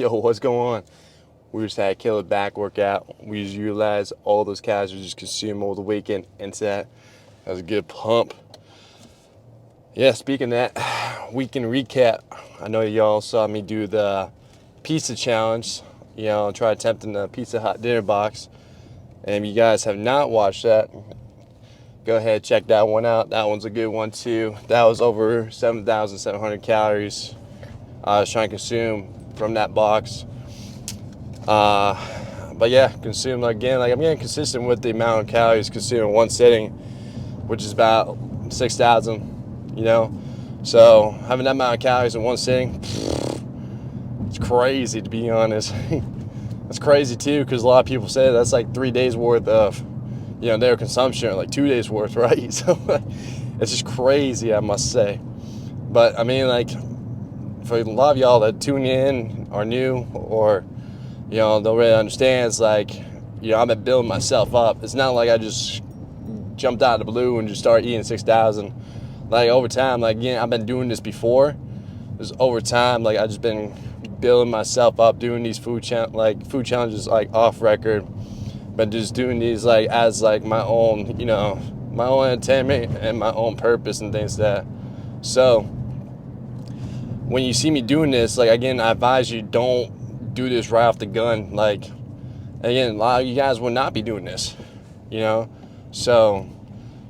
yo, what's going on? We just had a killer back workout. We just utilized all those calories we just consumed over the weekend into that. That was a good pump. Yeah, speaking of that, weekend recap. I know y'all saw me do the pizza challenge, try attempting the Pizza Hut dinner box. And if you guys have not watched that, go ahead, check that one out. That one's a good one too. That was over 7,700 calories I was trying to consume from that box. But yeah, consume again. Like I'm getting consistent with the amount of calories consumed in one sitting, which is about 6,000. So having that amount of calories in one sitting, it's crazy to be honest. It's crazy too because a lot of people say that's like 3 days worth of, their consumption, or like 2 days worth, right? So it's just crazy, I must say. But I mean, like for a lot of y'all that tune in are new or don't really understand, it's like, I've been building myself up. It's not like I just jumped out of the blue and just started eating 6,000. Like over time, like again, I've been doing this before. Just over time, like I just been building myself up, doing these food challenges like off record, but just doing these like as like my own, my own entertainment and my own purpose and things like that. So when you see me doing this, like again, I advise you don't do this right off the gun. Like again, a lot of you guys will not be doing this, so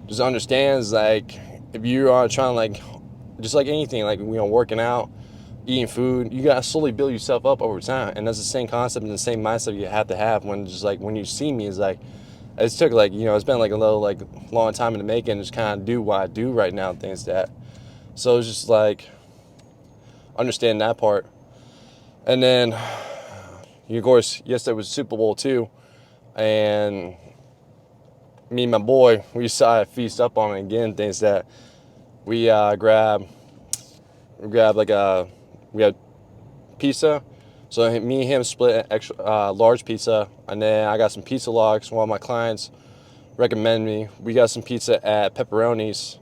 just understands like if you are trying like just like anything, like working out, eating food, you gotta slowly build yourself up over time. And that's the same concept and the same mindset you have to have when just like when you see me. Is like it took like it's been like a little like long time in the making, just kind of do what I do right now and things like that. So it's just like understand that part. And then of course yesterday was Super Bowl too, and me and my boy, we decided to feast up on it again. Things that we grabbed like we had pizza. So me and him split an extra large pizza, and then I got some pizza logs. One of my clients recommended me. We got some pizza at Pepperoni's,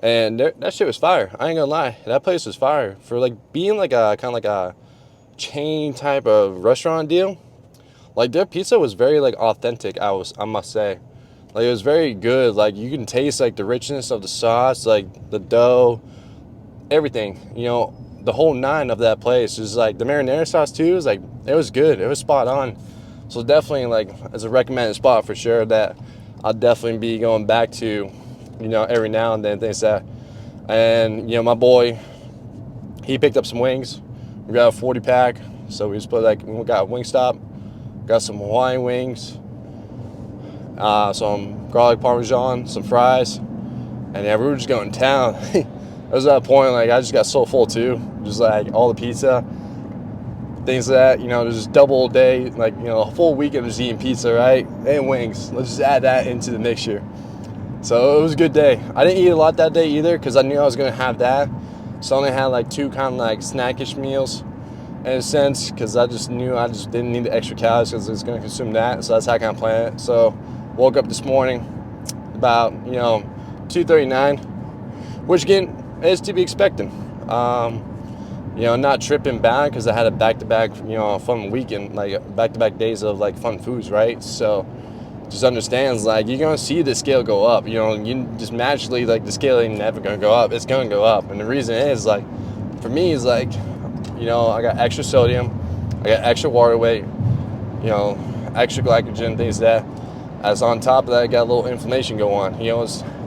and that shit was fire. I ain't gonna lie, that place was fire for like being like a kind of like a chain type of restaurant deal. Like their pizza was very like authentic. I must say. Like it was very good. Like you can taste like the richness of the sauce, like the dough, everything. The whole nine of that place is like the marinara sauce too. Is like it was good. It was spot on. So definitely like as a recommended spot for sure that I'll definitely be going back to, every now and then things that. And my boy, he picked up some wings. We got a 40 pack. So we just put we got a Wingstop, got some Hawaiian wings. Some garlic parmesan, some fries, and yeah, we were just going to town. It was at that point, like, I just got so full too, just like all the pizza, things like that, just double day, like, a full weekend of just eating pizza, right, and wings. Let's just add that into the mixture. So it was a good day. I didn't eat a lot that day either, because I knew I was going to have that, so I only had like two kind of like snackish meals, in a sense, because I just knew I just didn't need the extra calories, because I was going to consume that, so that's how I kind of planned it. So woke up this morning about 2:39, which again is to be expected. Not tripping bad because I had a back-to-back fun weekend, like back-to-back days of like fun foods, right? So just understands like you're gonna see the scale go up. You just magically like the scale ain't never gonna go up. It's gonna go up, and the reason is like for me is like I got extra sodium, I got extra water weight, extra glycogen, things like that. As on top of that, I got a little inflammation go on.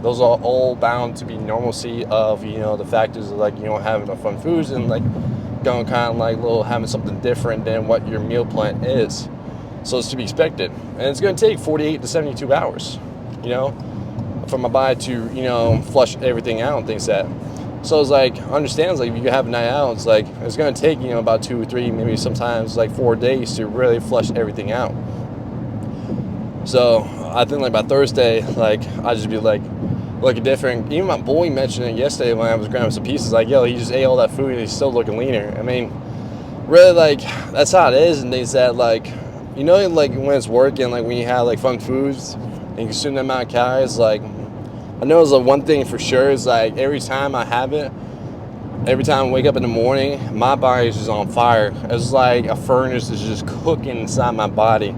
Those are all bound to be normalcy of, the factors of like, having enough fun foods and like going kind of like having something different than what your meal plan is. So it's to be expected. And it's going to take 48 to 72 hours, for my body to, flush everything out and things like that. So it's like, understands like if you have a night out, it's like, it's going to take, about 2 or 3, maybe sometimes like 4 days to really flush everything out. So I think like by Thursday, like I just be like looking different. Even my boy mentioned it yesterday when I was grabbing some pieces. Like, yo, he just ate all that food and he's still looking leaner. I mean, really, like that's how it is. And things that like, like when it's working, like when you have like fun foods and you consume that amount of calories. Like I know it's like one thing for sure is like every time I have it, every time I wake up in the morning, my body is just on fire. It's like a furnace is just cooking inside my body.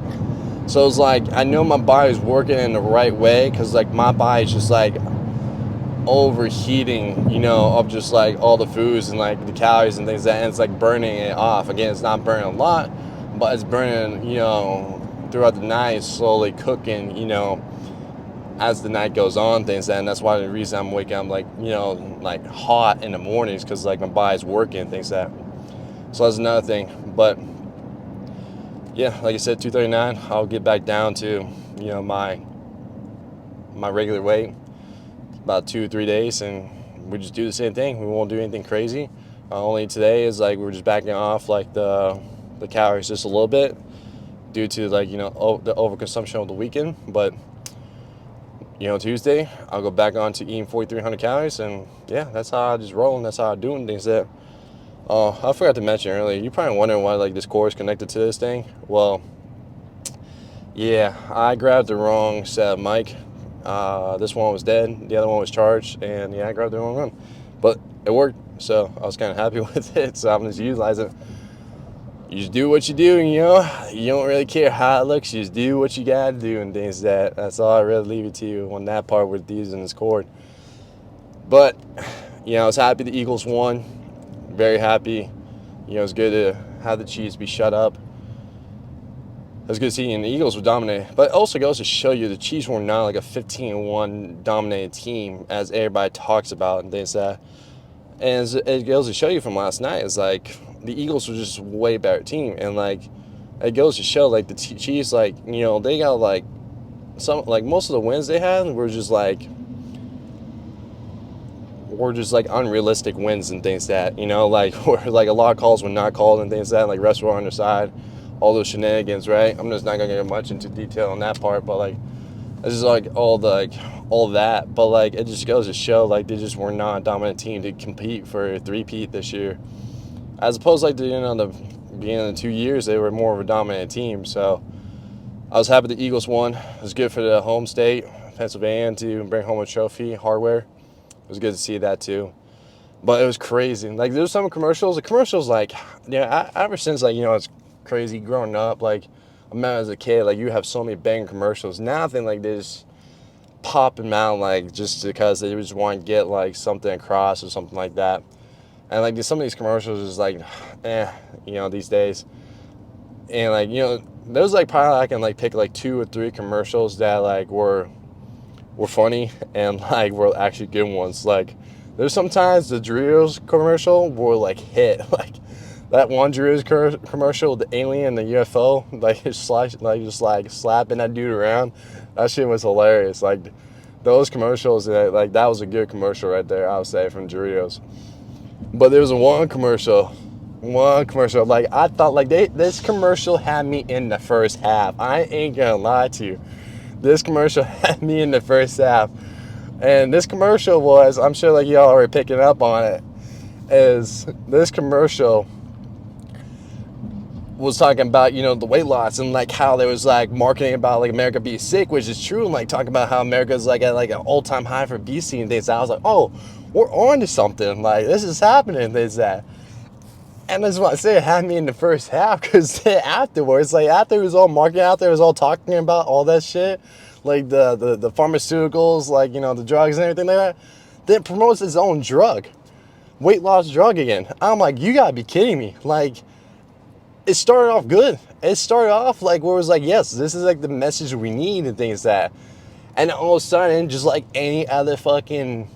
So it's like I know my body's working in the right way because like my body's just like overheating, of just like all the foods and like the calories and things and it's like burning it off. Again, it's not burning a lot, but it's burning, throughout the night, slowly cooking, as the night goes on, things and that's why the reason I'm waking up like, like hot in the mornings because like my body's working, things that. So that's another thing. But yeah, like I said, 239, I'll get back down to, my regular weight about 2 or 3 days, and we just do the same thing. We won't do anything crazy. Only today is like we're just backing off like the calories just a little bit due to like the overconsumption of the weekend. But Tuesday I'll go back on to eating 4,300 calories, and yeah, that's how I just roll, and that's how I do things. That I forgot to mention earlier. You're probably wondering why like this cord is connected to this thing. Well, yeah, I grabbed the wrong set of mic. This one was dead, the other one was charged, and yeah, I grabbed the wrong one. But it worked, so I was kind of happy with it, so I'm just utilizing it. You just do what you do, and you don't really care how it looks, you just do what you gotta do and things that's all I really leave it to you on that part with using this cord. But, I was happy the Eagles won, very happy. It was good to have the Chiefs be shut up. It was good seeing the Eagles were dominated, but it also goes to show you the Chiefs were not like a 15-1 dominated team as everybody talks about and things that. And it goes to show you from last night is like the Eagles were just a way better team, and like it goes to show like the Chiefs they got like some like most of the wins they had were just like unrealistic wins and things that like where like a lot of calls were not called and things that like refs were on their side. All those shenanigans, right? I'm just not gonna get much into detail on that part, but like it's just like all that. But like it just goes to show like they just were not a dominant team to compete for a three-peat this year, as opposed like the beginning of the 2 years they were more of a dominant team. So I was happy the Eagles won. It was good for the home state, Pennsylvania, to bring home a trophy, hardware. It was good to see that too. But it was crazy. Like there was some commercials. The commercials like ever since like it's crazy growing up. Like I remember as a kid, like you have so many bang commercials. Now I think like they just pop them out like just because they just want to get like something across or something like that. And like some of these commercials is like, these days. And like there's like probably I can like pick like 2 or 3 commercials that like were funny and like were actually good ones. Like there's sometimes the Doritos commercial were like hit like. That one Doritos commercial with the alien and the UFO, just slapping that dude around, that shit was hilarious. Like those commercials, that was a good commercial right there, I would say, from Doritos. But there was one commercial, like I thought like this commercial had me in the first half. I ain't gonna lie to you, this commercial had me in the first half, and this commercial was, I'm sure like y'all are picking up on it, is this commercial was talking about the weight loss and like how there was like marketing about like America being sick, which is true, and like talking about how America's like at like an all-time high for obesity and things. I was like, oh, we're on to something, like this is happening, things that. And that's what I say, it had me in the first half, because afterwards, like after it was all marketing out there, it was all talking about all that shit, like the pharmaceuticals, like the drugs and everything like that. Then it promotes its own drug, weight loss drug again. I'm like, you gotta be kidding me. Like it started off good. It started off like where it was like, yes, this is like the message we need and things that. And all of a sudden, just like any other fucking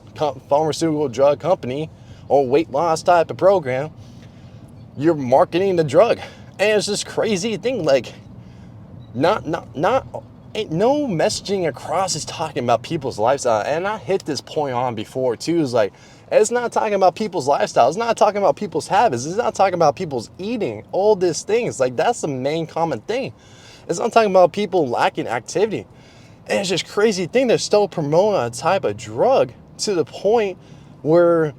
pharmaceutical drug company or weight loss type of program, you're marketing the drug. And it's this crazy thing, like ain't no messaging across is talking about people's lifestyle. And I hit this point on before too, is like, it's not talking about people's lifestyle. It's not talking about people's habits. It's not talking about people's eating. All these things. Like, that's the main common thing. It's not talking about people lacking activity. And it's just crazy thing. They're still promoting a type of drug to the point where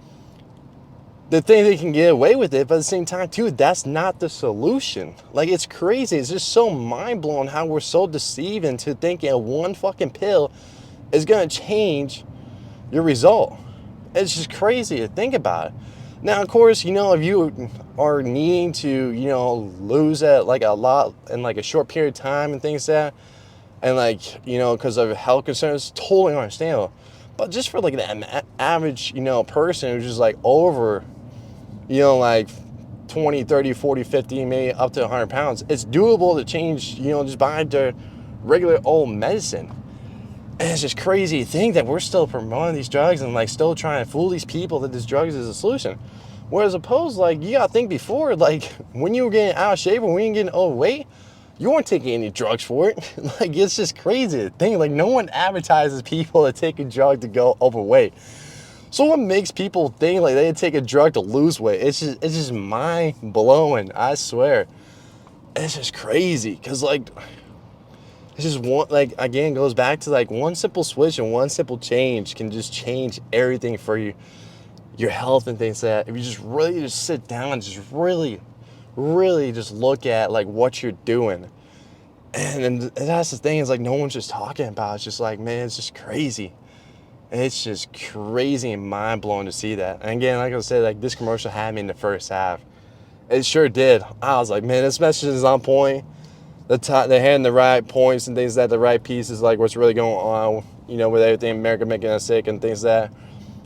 they think they can get away with it. But at the same time, too, that's not the solution. Like, it's crazy. It's just so mind-blowing how we're so deceived into thinking one fucking pill is going to change your result. It's just crazy to think about it. Now, of course, you know, if you are needing to, you know, lose at like a lot in like a short period of time and things like that, and like, you know, because of health concerns, totally understandable. But just for like an average, you know, person who's just like over, you know, like 20, 30, 40, 50, maybe up to 100 pounds, it's doable to change, you know, just buy the regular old medicine. And it's just crazy to think that we're still promoting these drugs and like still trying to fool these people that this drugs is a solution. Whereas opposed, like, you gotta think before, like, when you were getting out of shape or when you were getting overweight, you weren't taking any drugs for it. Like, it's just crazy to think. Like, no one advertises people to take a drug to go overweight. So what makes people think like they take a drug to lose weight? It's just mind blowing. I swear, it's just crazy. Cause like, it's just one, like, again, goes back to like one simple switch and one simple change can just change everything for you, your health and things like that. If you just really just sit down and just really just look at like what you're doing. And that's the thing, is like no one's just talking about it. It's just like, man, it's just crazy. It's just crazy and mind blowing to see that. And again, like I said, like this commercial had me in the first half. It sure did. I was like, man, this message is on point. They're hitting the right points and things like that, the right pieces, like what's really going on, you know, with everything America making us sick and things like that.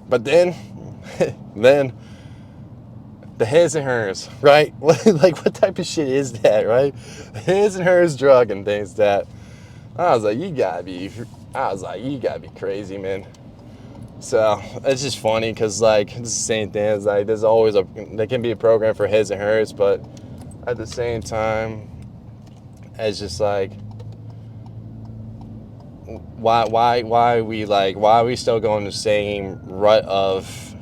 But then the his and hers, right? Like, what type of shit is that, right? His and hers drug and things that. I was like, you gotta be crazy, man. So it's just funny because like it's the same thing. It's like there can be a program for his and hers, but at the same time, it's just like, why are we still going the same rut of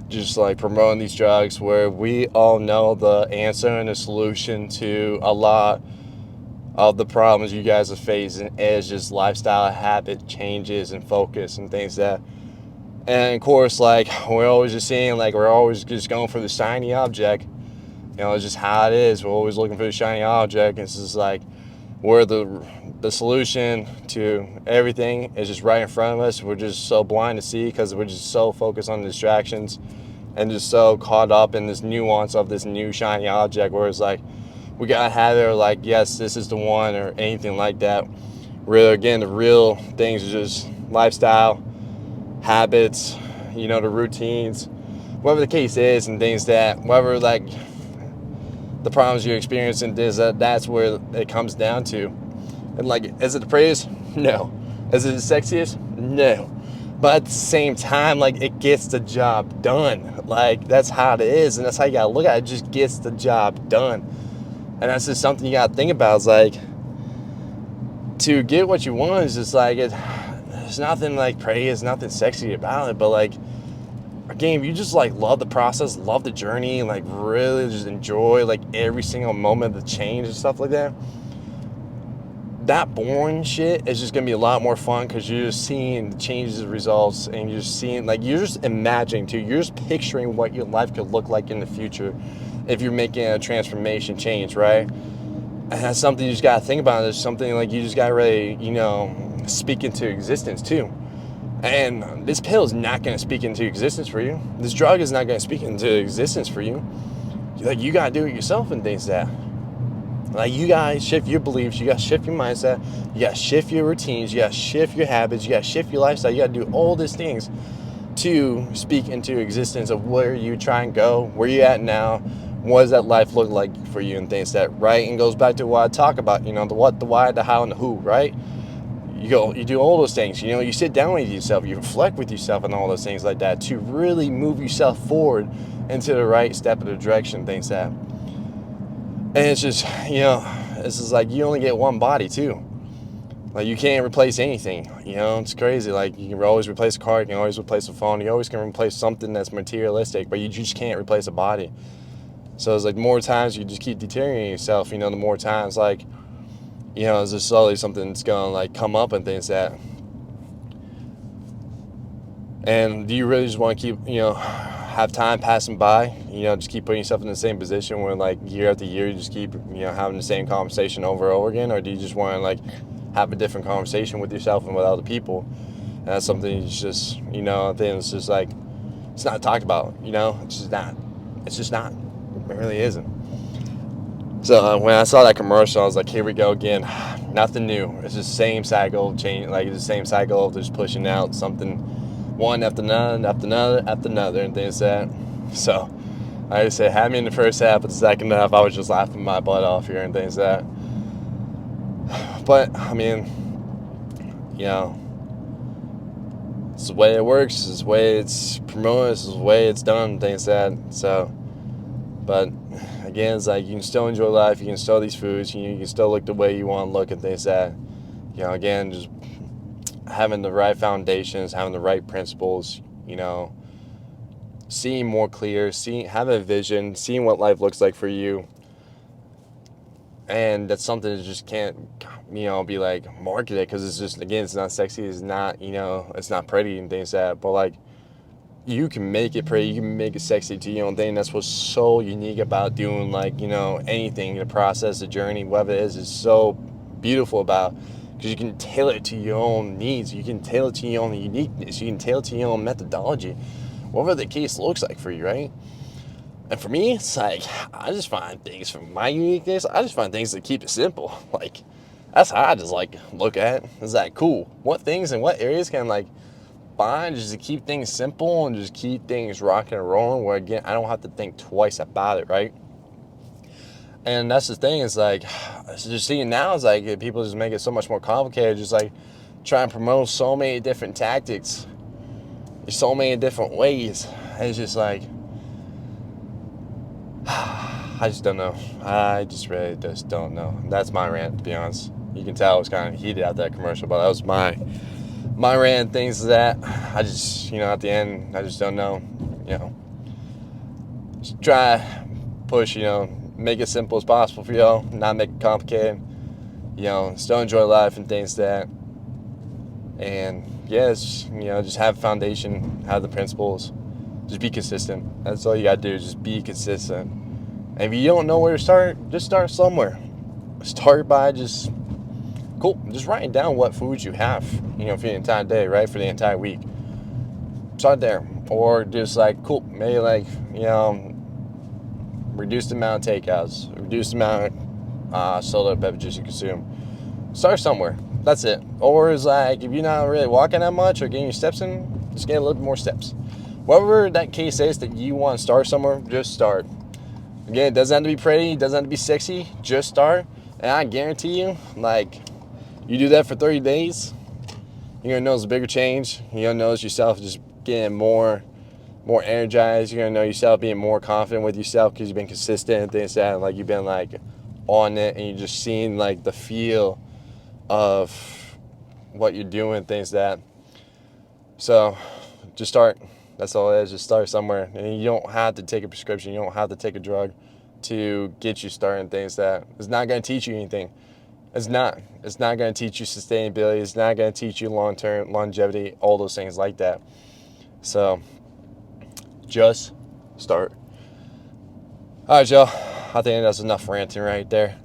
just like promoting these drugs where we all know the answer and the solution to a lot of the problems you guys are facing is just lifestyle habit changes and focus and things that. And of course, like, we're always just seeing, like, we're always just going for the shiny object. You know, it's just how it is. We're always looking for the shiny object. It's just like, where the solution to everything is just right in front of us. We're just so blind to see because we're just so focused on the distractions and just so caught up in this nuance of this new shiny object where it's like, we gotta have it, or like, yes, this is the one, or anything like that. Really, again, the real things are just lifestyle, habits, you know, the routines, whatever the case is, and things that, whatever, like, the problems you're experiencing, that's where it comes down to. And like, is it the prettiest? No. Is it the sexiest? No. But at the same time, like, it gets the job done. Like, that's how it is, and that's how you gotta look at it. It just gets the job done. And that's just something you gotta think about. Is like, to get what you want is just like, there's nothing like pretty, there's nothing sexy about it, but like, again, if you just like love the process, love the journey, like really just enjoy like every single moment of the change and stuff like that, that boring shit is just gonna be a lot more fun because you're just seeing the changes and results, and you're just seeing, like, you're just imagining too, you're just picturing what your life could look like in the future if you're making a transformation change, right? And that's something you just gotta think about. It's something like you just gotta really, you know, speak into existence too. And this pill is not gonna speak into existence for you. This drug is not gonna speak into existence for you. Like, you gotta do it yourself and things like that. Like, you gotta shift your beliefs, you gotta shift your mindset, you gotta shift your routines, you gotta shift your habits, you gotta shift your lifestyle, you gotta do all these things to speak into existence of where you try and go, where you at now, what does that life look like for you and things like that, right? And goes back to what I talk about, you know, the what, the why, the how, and the who, right? You do all those things, you know, you sit down with yourself, you reflect with yourself and all those things like that to really move yourself forward into the right step of the direction, things like that. And it's just, you know, it's just like, you only get one body too. Like, you can't replace anything, you know, it's crazy. Like, you can always replace a car, you can always replace a phone, you always can replace something that's materialistic, but you just can't replace a body. So it's like, the more times you just keep deteriorating yourself, you know, the more times, like, you know, it's just slowly something that's gonna like come up and things like that. And do you really just want to keep, you know, have time passing by, you know, just keep putting yourself in the same position where like year after year you just keep, you know, having the same conversation over and over again? Or do you just want to like have a different conversation with yourself and with other people? And that's something you just, you know, I think it's just like, It's not talked about, you know. It's just not. It's just not. It really isn't. So when I saw that commercial, I was like, here we go again. Nothing new. It's just same cycle, change, like it's the same cycle of just pushing out something, one after another, after another, after another, and things like that. So I just said, had me in the first half, but the second half, I was just laughing my butt off here and things like that. But I mean, you know, it's the way it works. It's the way it's promoted. It's the way it's done. Things like that. So, but again, it's like you can still enjoy life. You can still eat these foods. You can still look the way you want to look, and things like that. You know, again, just having the right foundations, having the right principles. You know, seeing more clear, having a vision, seeing what life looks like for you. And that's something that just can't, you know, be like marketed, because it's just, again, it's not sexy, it's not, you know, it's not pretty and things like that. But like, you can make it pretty, you can make it sexy to your own thing. That's what's so unique about doing, like, you know, anything, the process, the journey, whatever it is so beautiful about, because you can tailor it to your own needs, you can tailor it to your own uniqueness, you can tailor it to your own methodology, whatever the case looks like for you, right? And for me, it's like, I just find things from my uniqueness, I just find things that keep it simple. Like, that's how I just like look at it. It's like, cool, what things and what areas can like find just to keep things simple and just keep things rocking and rolling, where again, I don't have to think twice about it, right? And that's the thing, is like, just seeing now is like, people just make it so much more complicated, just like try and promote so many different tactics, so many different ways. And it's just like, I just don't know. I just really just don't know. That's my rant, to be honest. You can tell I was kind of heated out that commercial, but that was my rant. Things that I just, you know, at the end, I just don't know. You know, just try, push, you know, make it simple as possible for y'all, not make it complicated. You know, still enjoy life and things that. And yeah, it's, you know, just have a foundation, have the principles, just be consistent. That's all you gotta do, just be consistent. And if you don't know where to start, just start somewhere. Start by just writing down what foods you have, you know, for the entire day, right? For the entire week. Start there. Or just like, maybe like, you know, reduce the amount of takeouts, reduce the amount of soda beverages you consume. Start somewhere. That's it. Or it's like, if you're not really walking that much or getting your steps in, just get a little bit more steps. Whatever that case is that you want to start somewhere, just start. Again, it doesn't have to be pretty, it doesn't have to be sexy, just start. And I guarantee you, like, you do that for 30 days, you're going to notice a bigger change. You're going to notice yourself just getting more energized. You're going to know yourself being more confident with yourself because you've been consistent and things like that. Like, you've been, like, on it, and you're just seeing, like, the feel of what you're doing, things like that. So, just start. That's all it is. Just start somewhere. And you don't have to take a prescription. You don't have to take a drug to get you started, things that it's not going to teach you anything. It's not going to teach you sustainability. It's not going to teach you long-term longevity, all those things like that. So just start. All right, y'all. I think that's enough ranting right there.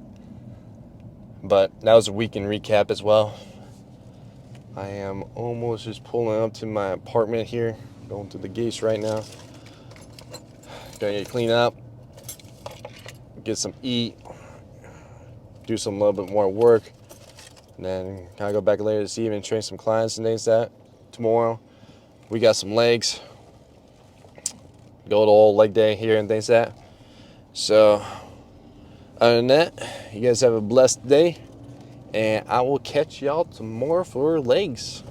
But that was a weekend recap as well. I am almost just pulling up to my apartment here. Going through the gates right now. Gonna get cleaned up. Get some eat. Do some little bit more work. And then kind of go back later this evening, train some clients and things like that. Tomorrow, we got some legs. Go to all leg day here and things like that. So, other than that, you guys have a blessed day. And I will catch y'all tomorrow for legs.